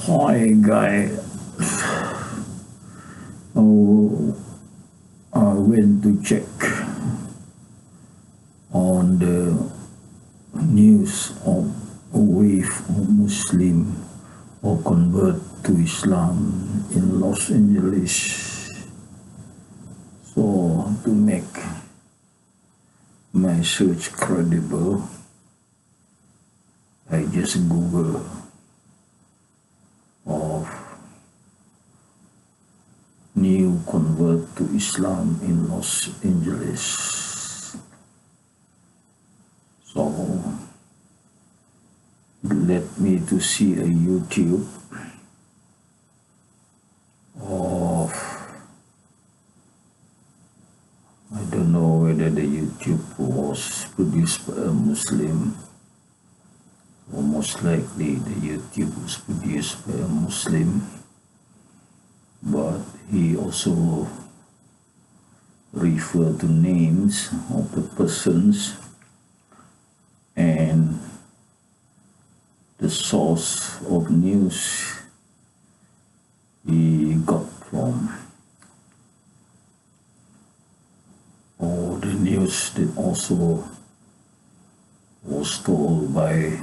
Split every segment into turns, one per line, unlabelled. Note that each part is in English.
Hi, guy. Oh, I went to check on the news of a wave of Muslim or convert to Islam in Los Angeles. So to make my search credible, I just Google of new convert to Islam in Los Angeles. So it led me to see a YouTube of, I don't know whether the YouTube was produced by a Muslim, or most likely the YouTube was produced by a Muslim, but he also referred to names of the persons and the source of news he got from, or the news that also was told by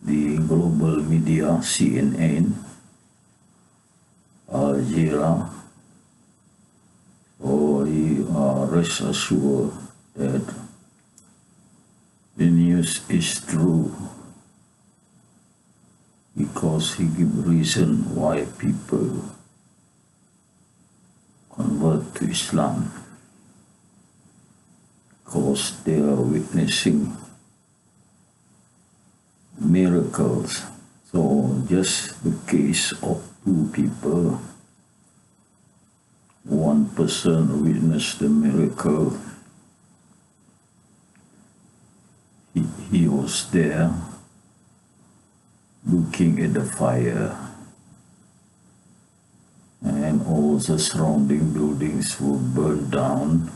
the global media, CNN, Al Jazeera. So you are rest assured that the news is true, because he give reason why people convert to Islam, because they are witnessing miracles. So just the case of two people, one person witnessed the miracle, he was there looking at the fire, and all the surrounding buildings were burned down,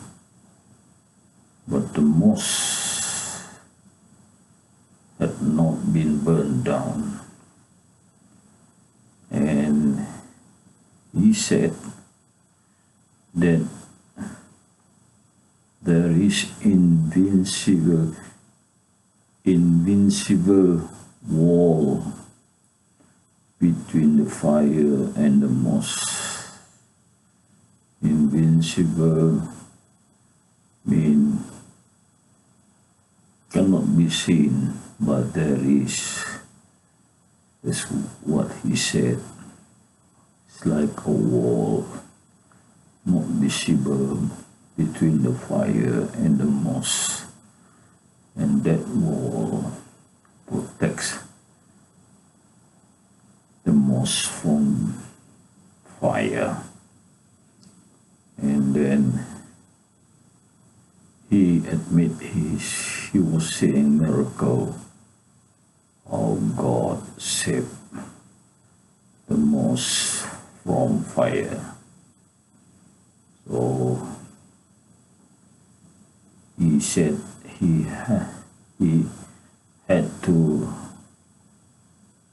but the mosque had not been burned down. And he said that there is invincible wall between the fire and the mosque. Invincible mean cannot be seen, but there is. That's what he said. It's like a wall, not visible, between the fire and the mosque, and that wall protects the mosque from fire. And then he admit he was seeing miracle, how God saved the mosque from fire. So he said he had to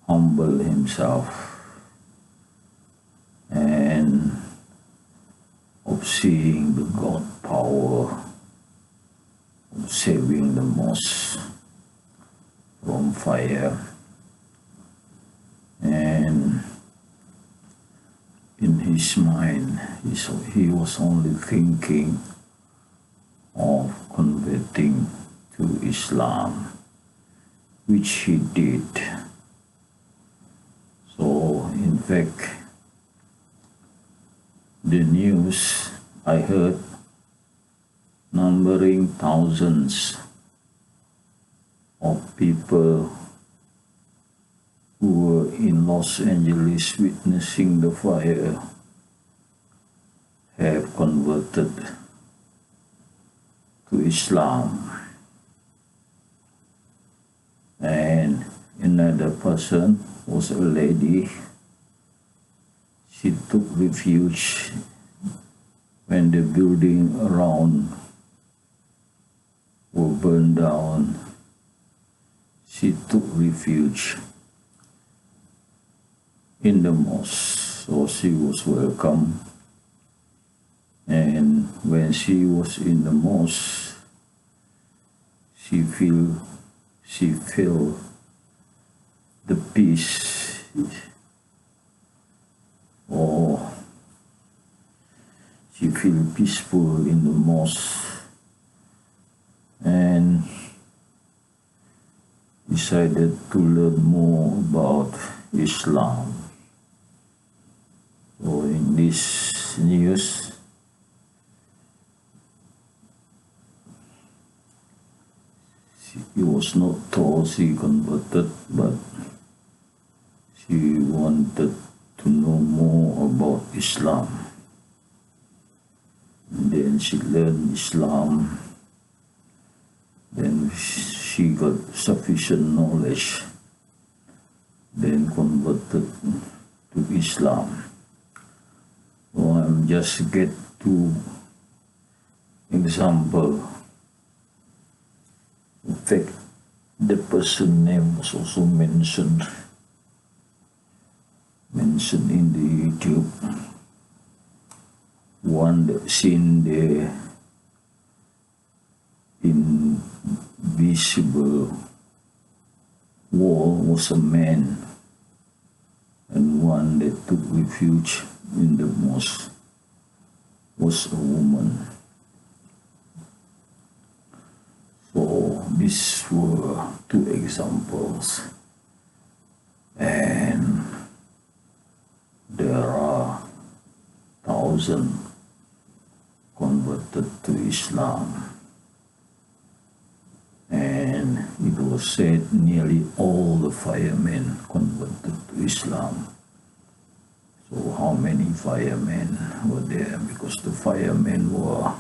humble himself and of seeing the God power of saving the mosque from fire. And in his mind, he was only thinking of converting to Islam, which he did. So in fact, the news I heard numbering thousands of people who were in Los Angeles witnessing the fire have converted to Islam. And another person was a lady. She took refuge when the building around were burned down. She took refuge in the mosque, so she was welcome. And when she was in the mosque, she felt the peace, or she feel peaceful in the mosque, and decided to learn more about Islam. So in this news, she was not told she converted, but she wanted to know more about Islam. And then she learned Islam. Then she got sufficient knowledge, then converted to Islam. So I'm just get two example. In fact, the person name was also mentioned in the YouTube. One that seen the invisible wall was a man, and one that took refuge in the mosque was a woman. So these were two examples, and there are thousands converted to Islam. And it was said nearly all the firemen converted to Islam. So how many firemen were there? Because the firemen were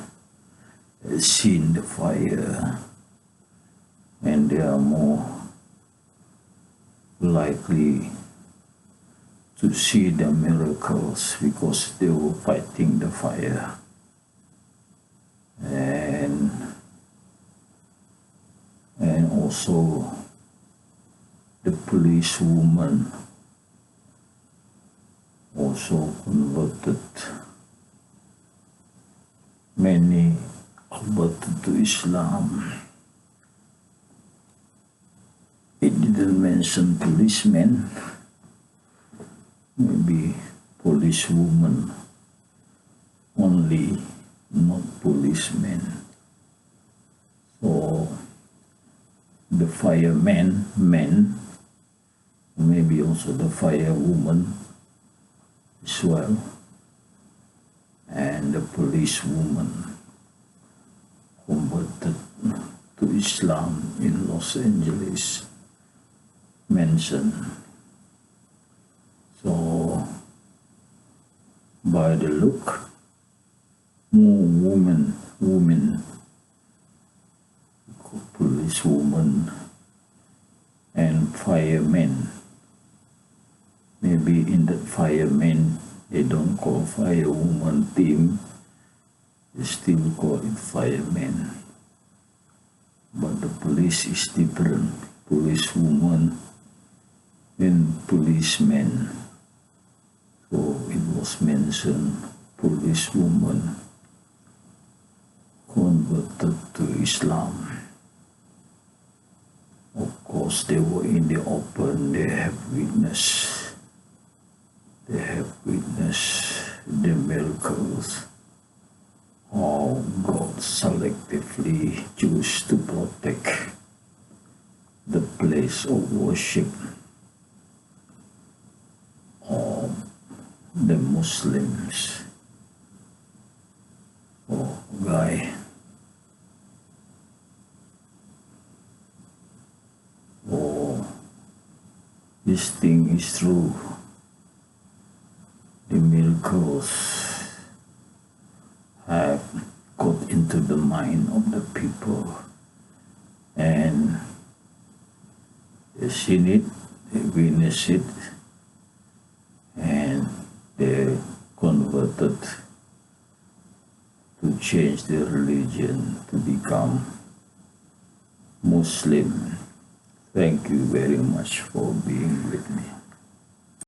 seen the fire, and they are more likely to see the miracles because they were fighting the fire. And also the police woman also converted. Many converted to Islam. It didn't mention policemen, maybe police woman only, not policemen. So the firemen, men, maybe also the firewoman as well, and the police woman converted to Islam in Los Angeles mentioned. So by the look, more women, policewoman and firemen. Maybe in that firemen, they don't call firewoman team, they still call it firemen. But the police is different, policewoman and policemen. So it was mentioned policewoman converted to Islam. Of course, they were in the open, they have witnessed the miracles, how God selectively chose to protect the place of worship of the Muslims. Oh, guy. Oh, this thing is true. The miracles have got into the mind of the people, and they seen it, they witnessed it, and they converted to change their religion to become Muslim. Thank you very much for being with me.